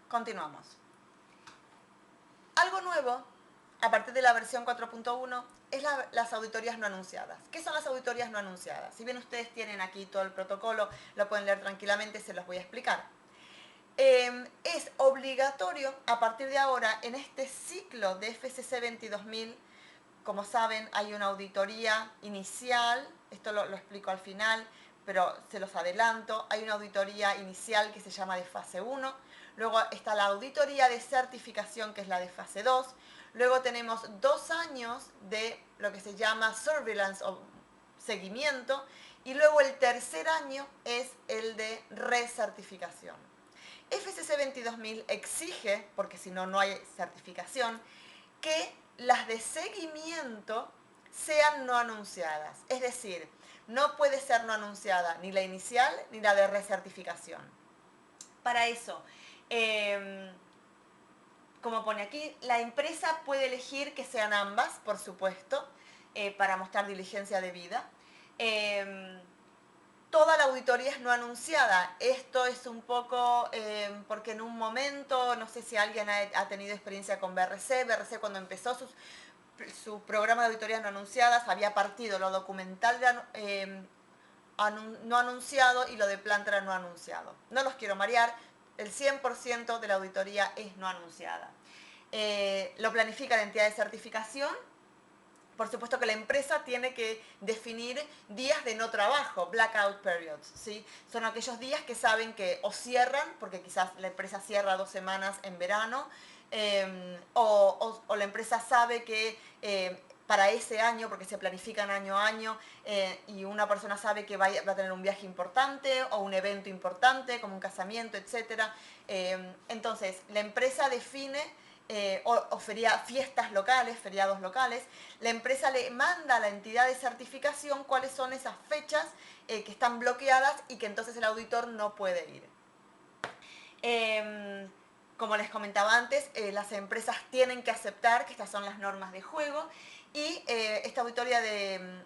Continuamos. Algo nuevo, a partir de la versión 4.1, es las auditorías no anunciadas. ¿Qué son las auditorías no anunciadas? Si bien ustedes tienen aquí todo el protocolo, lo pueden leer tranquilamente, se los voy a explicar. Es obligatorio a partir de ahora, en este ciclo de FCC 22000, como saben, hay una auditoría inicial, esto lo explico al final, pero se los adelanto, hay una auditoría inicial que se llama de fase 1, luego está la auditoría de certificación, que es la de fase 2, luego tenemos 2 años de lo que se llama surveillance o seguimiento, y luego el tercer año es el de recertificación. FCC 22000 exige, porque si no, no hay certificación, que las de seguimiento sean no anunciadas. Es decir, no puede ser no anunciada ni la inicial ni la de recertificación. Para eso, como pone aquí, la empresa puede elegir que sean ambas, por supuesto, para mostrar diligencia debida. Toda la auditoría es no anunciada. Esto es un poco porque en un momento, no sé si alguien ha tenido experiencia con BRC. BRC cuando empezó su programa de auditorías no anunciadas había partido lo documental no anunciado y lo de planta no anunciado. No los quiero marear, el 100% de la auditoría es no anunciada. Lo planifica la entidad de certificación. Por supuesto que la empresa tiene que definir días de no trabajo, blackout periods, ¿sí? Son aquellos días que saben que o cierran, porque quizás la empresa cierra 2 semanas en verano, o la empresa sabe que para ese año, porque se planifican año a año, y una persona sabe que va a tener un viaje importante o un evento importante, como un casamiento, etc. Entonces, la empresa define o fiestas locales, feriados locales, la empresa le manda a la entidad de certificación cuáles son esas fechas que están bloqueadas y que entonces el auditor no puede ir. Como les comentaba antes, las empresas tienen que aceptar que estas son las normas de juego y esta auditoría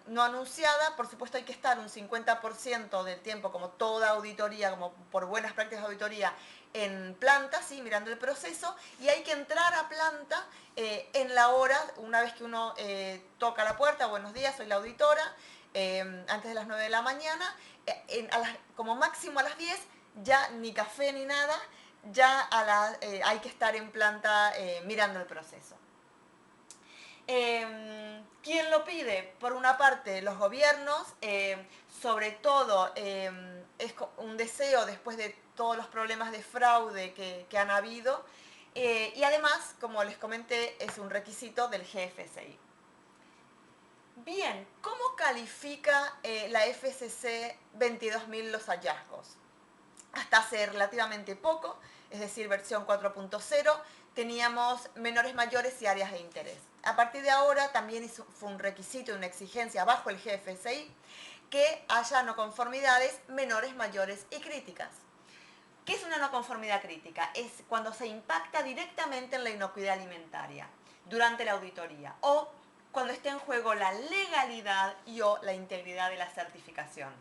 no anunciada, por supuesto hay que estar un 50% del tiempo, como toda auditoría, como por buenas prácticas de auditoría, en planta, ¿sí? Mirando el proceso, y hay que entrar a planta en la hora, una vez que uno toca la puerta, buenos días, soy la auditora, antes de las 9 de la mañana, como máximo a las 10, ya ni café ni nada, ya hay que estar en planta mirando el proceso. ¿Quién lo pide? Por una parte, los gobiernos, sobre todo es un deseo después de todos los problemas de fraude que han habido, y además, como les comenté, es un requisito del GFCI. Bien, ¿cómo califica la FCC 22000 los hallazgos? Hasta hace relativamente poco, es decir, versión 4.0, teníamos menores, mayores y áreas de interés. A partir de ahora también fue un requisito, una exigencia bajo el GFCI, que haya no conformidades menores, mayores y críticas. ¿Qué es una no conformidad crítica? Es cuando se impacta directamente en la inocuidad alimentaria durante la auditoría o cuando esté en juego la legalidad y o la integridad de la certificación.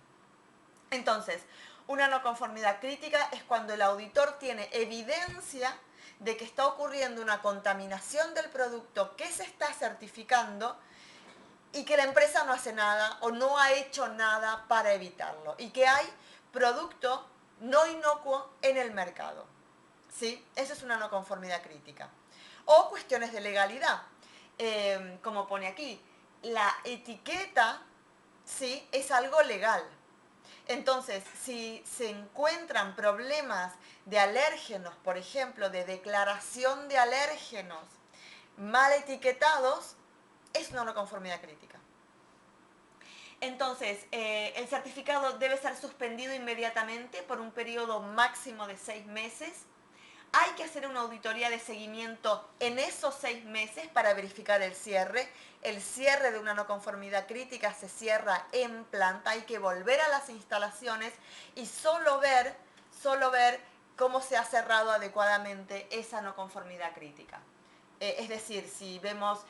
Entonces, una no conformidad crítica es cuando el auditor tiene evidencia de que está ocurriendo una contaminación del producto que se está certificando y que la empresa no hace nada o no ha hecho nada para evitarlo y que hay producto no inocuo en el mercado. ¿Sí? Eso es una no conformidad crítica. O cuestiones de legalidad. Como pone aquí, la etiqueta, ¿sí?, es algo legal. Entonces, si se encuentran problemas de alérgenos, por ejemplo, de declaración de alérgenos mal etiquetados, es una no conformidad crítica. Entonces, el certificado debe ser suspendido inmediatamente por un periodo máximo de 6 meses. Hay que hacer una auditoría de seguimiento en esos 6 meses para verificar el cierre. El cierre de una no conformidad crítica se cierra en planta. Hay que volver a las instalaciones y solo ver cómo se ha cerrado adecuadamente esa no conformidad crítica. Es decir, si vemos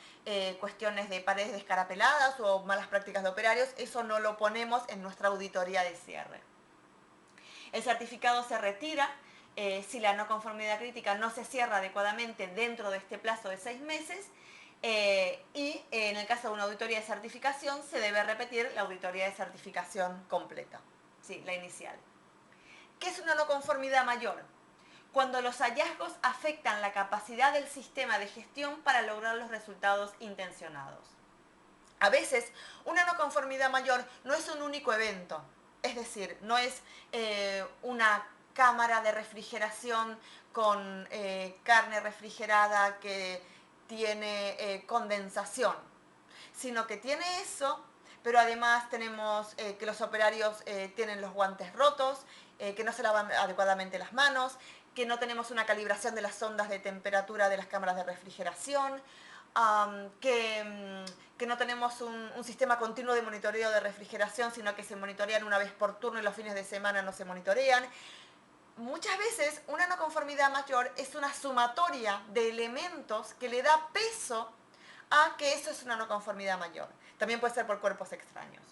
cuestiones de paredes descarapeladas o malas prácticas de operarios, eso no lo ponemos en nuestra auditoría de cierre. El certificado se retira si la no conformidad crítica no se cierra adecuadamente dentro de este plazo de 6 meses. Y en el caso de una auditoría de certificación se debe repetir la auditoría de certificación completa, sí, la inicial. ¿Qué es una no conformidad mayor? Cuando los hallazgos afectan la capacidad del sistema de gestión para lograr los resultados intencionados. A veces, una no conformidad mayor no es un único evento, es decir, no es una cámara de refrigeración con carne refrigerada que tiene condensación, sino que tiene eso, pero además tenemos que los operarios tienen los guantes rotos, que no se lavan adecuadamente las manos, que no tenemos una calibración de las ondas de temperatura de las cámaras de refrigeración, que no tenemos un sistema continuo de monitoreo de refrigeración, sino que se monitorean una vez por turno y los fines de semana no se monitorean. Muchas veces una no conformidad mayor es una sumatoria de elementos que le da peso a que eso es una no conformidad mayor. También puede ser por cuerpos extraños.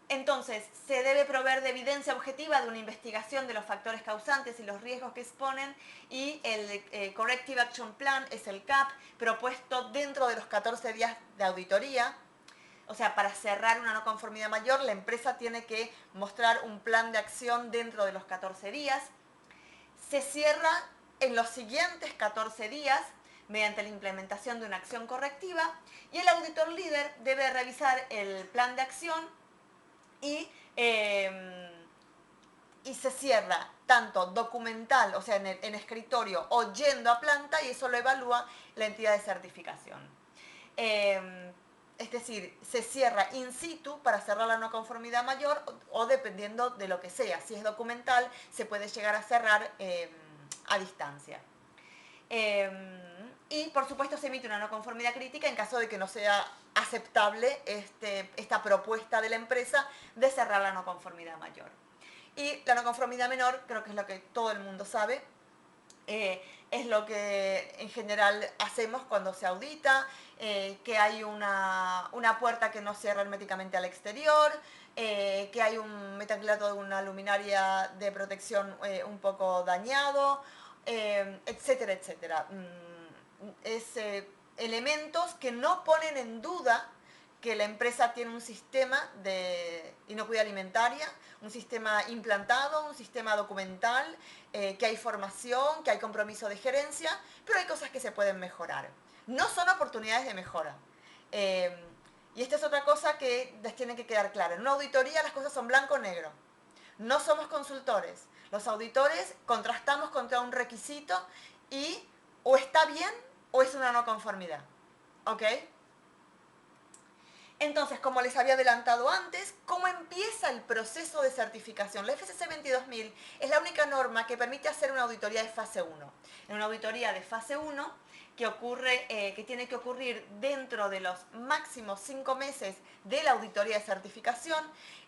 Entonces, se debe proveer de evidencia objetiva de una investigación de los factores causantes y los riesgos que exponen, y el Corrective Action Plan es el CAP, propuesto dentro de los 14 días de auditoría. O sea, para cerrar una no conformidad mayor, la empresa tiene que mostrar un plan de acción dentro de los 14 días. Se cierra en los siguientes 14 días mediante la implementación de una acción correctiva, y el auditor líder debe revisar el plan de acción y se cierra tanto documental, o sea, en escritorio o yendo a planta, y eso lo evalúa la entidad de certificación. Es decir, se cierra in situ para cerrar la no conformidad mayor, o dependiendo de lo que sea. Si es documental, se puede llegar a cerrar a distancia. Y por supuesto se emite una no conformidad crítica en caso de que no sea aceptable esta propuesta de la empresa de cerrar la no conformidad mayor. Y la no conformidad menor, creo que es lo que todo el mundo sabe, es lo que en general hacemos cuando se audita, que hay una puerta que no cierra herméticamente al exterior, que hay un metacrilato de una luminaria de protección un poco dañado, etcétera, etcétera. Es elementos que no ponen en duda que la empresa tiene un sistema de inocuidad alimentaria, un sistema implantado, un sistema documental, que hay formación, que hay compromiso de gerencia, pero hay cosas que se pueden mejorar. No son oportunidades de mejora. Y esta es otra cosa que les tiene que quedar clara. En una auditoría las cosas son blanco o negro. No somos consultores. Los auditores contrastamos contra un requisito y o está bien o es una no conformidad. ¿Ok? Entonces, como les había adelantado antes, ¿cómo empieza el proceso de certificación? La FCC 22000 es la única norma que permite hacer una auditoría de fase 1. En una auditoría de fase 1, que tiene que ocurrir dentro de los máximos 5 meses de la auditoría de certificación,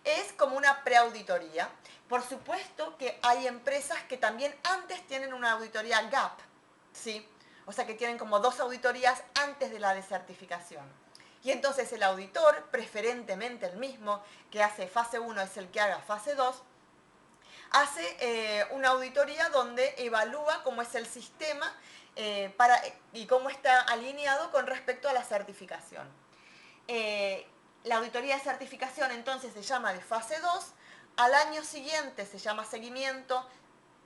es como una preauditoría. Por supuesto que hay empresas que también antes tienen una auditoría GAP, ¿sí? O sea que tienen como 2 auditorías antes de la de certificación. Y entonces el auditor, preferentemente el mismo que hace fase 1 es el que haga fase 2, hace una auditoría donde evalúa cómo es el sistema y cómo está alineado con respecto a la certificación. La auditoría de certificación entonces se llama de fase 2, al año siguiente se llama seguimiento,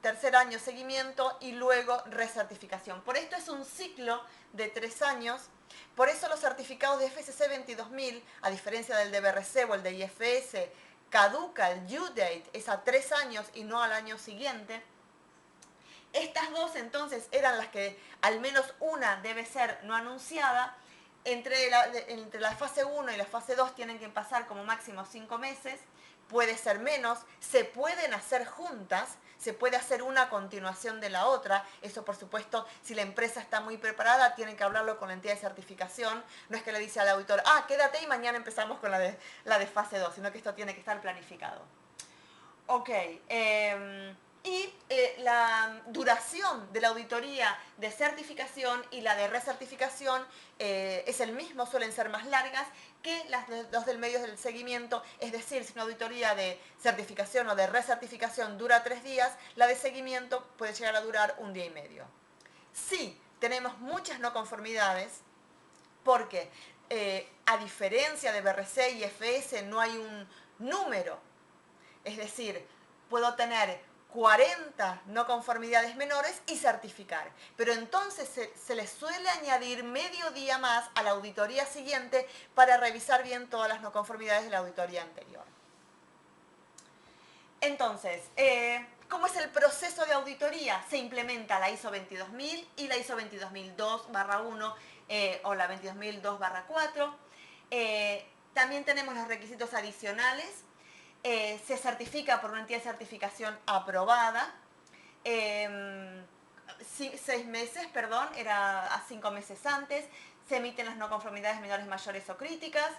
tercer año seguimiento y luego recertificación. Por esto es un ciclo de 3 años. Por eso los certificados de FCC 22000, a diferencia del de BRC o el de IFS, caduca el due date, es a 3 años y no al año siguiente. Estas dos entonces eran las que al menos una debe ser no anunciada. Entre la fase 1 y la fase 2 tienen que pasar como máximo 5 meses, puede ser menos, se pueden hacer juntas, se puede hacer una a continuación de la otra. Eso, por supuesto, si la empresa está muy preparada, tienen que hablarlo con la entidad de certificación. No es que le dice al auditor, quédate y mañana empezamos con la de fase 2, sino que esto tiene que estar planificado. Ok, Y la duración de la auditoría de certificación y la de recertificación es el mismo, suelen ser más largas que las dos del medio del seguimiento, es decir, si una auditoría de certificación o de recertificación dura 3 días, la de seguimiento puede llegar a durar 1 día y medio. Sí, tenemos muchas no conformidades, porque a diferencia de BRC y FS no hay un número, es decir, puedo tener 40 no conformidades menores y certificar. Pero entonces se le suele añadir medio día más a la auditoría siguiente para revisar bien todas las no conformidades de la auditoría anterior. Entonces, ¿cómo es el proceso de auditoría? Se implementa la ISO 22000 y la ISO 22002-1 o la 22002-4. También tenemos los requisitos adicionales. Se certifica por una entidad de certificación aprobada. 6 meses, perdón, era a 5 meses antes. Se emiten las no conformidades menores, mayores o críticas.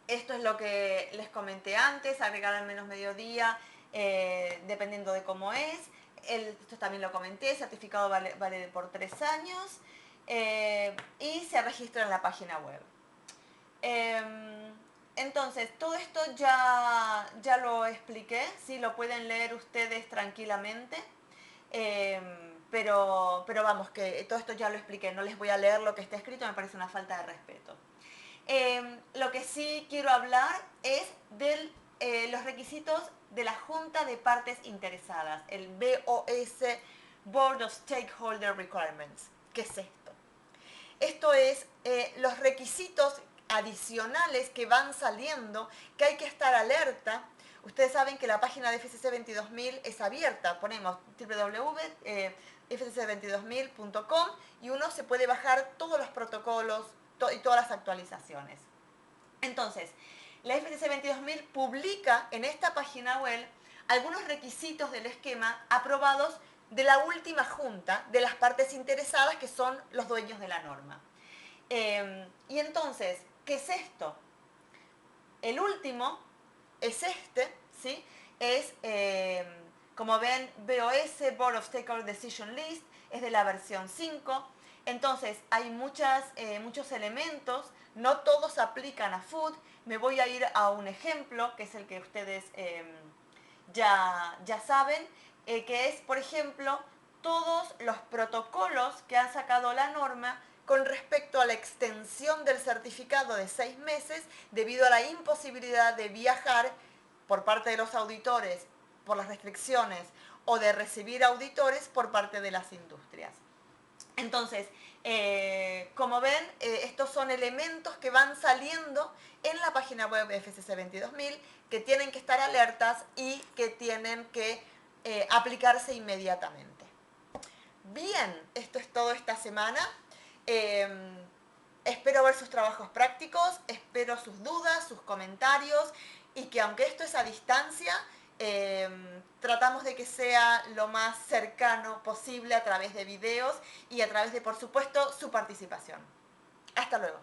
Esto es lo que les comenté antes, agregar al menos mediodía, dependiendo de cómo es. Esto también lo comenté, certificado vale por 3 años y se registra en la página web. Entonces, todo esto ya lo expliqué, ¿sí? Lo pueden leer ustedes tranquilamente. Pero vamos, que todo esto ya lo expliqué, no les voy a leer lo que está escrito, me parece una falta de respeto. Lo que sí quiero hablar es de los requisitos de la Junta de Partes Interesadas, el BOS, Board of Stakeholder Requirements. ¿Qué es esto? Esto es los requisitos adicionales que van saliendo, que hay que estar alerta. Ustedes saben que la página de FCC 22000 es abierta, ponemos www.fcc22000.com y uno se puede bajar todos los protocolos y todas las actualizaciones. Entonces, la FCC 22000 publica en esta página web algunos requisitos del esquema aprobados de la última junta de las partes interesadas, que son los dueños de la norma. Y entonces, ¿qué es esto? El último es este, ¿sí? Es, como ven, BOS, Board of Stakeholder Decision List, es de la versión 5. Entonces, hay muchos elementos, no todos aplican a Food. Me voy a ir a un ejemplo, que es el que ustedes ya saben, que es, por ejemplo, todos los protocolos que han sacado la norma con respecto a la extensión del certificado de 6 meses debido a la imposibilidad de viajar por parte de los auditores por las restricciones o de recibir auditores por parte de las industrias. Entonces, como ven, estos son elementos que van saliendo en la página web de FCC 22000 que tienen que estar alertas y que tienen que aplicarse inmediatamente. Bien, esto es todo esta semana. Espero ver sus trabajos prácticos, espero sus dudas, sus comentarios y que aunque esto es a distancia, tratamos de que sea lo más cercano posible a través de videos y a través de, por supuesto, su participación. Hasta luego.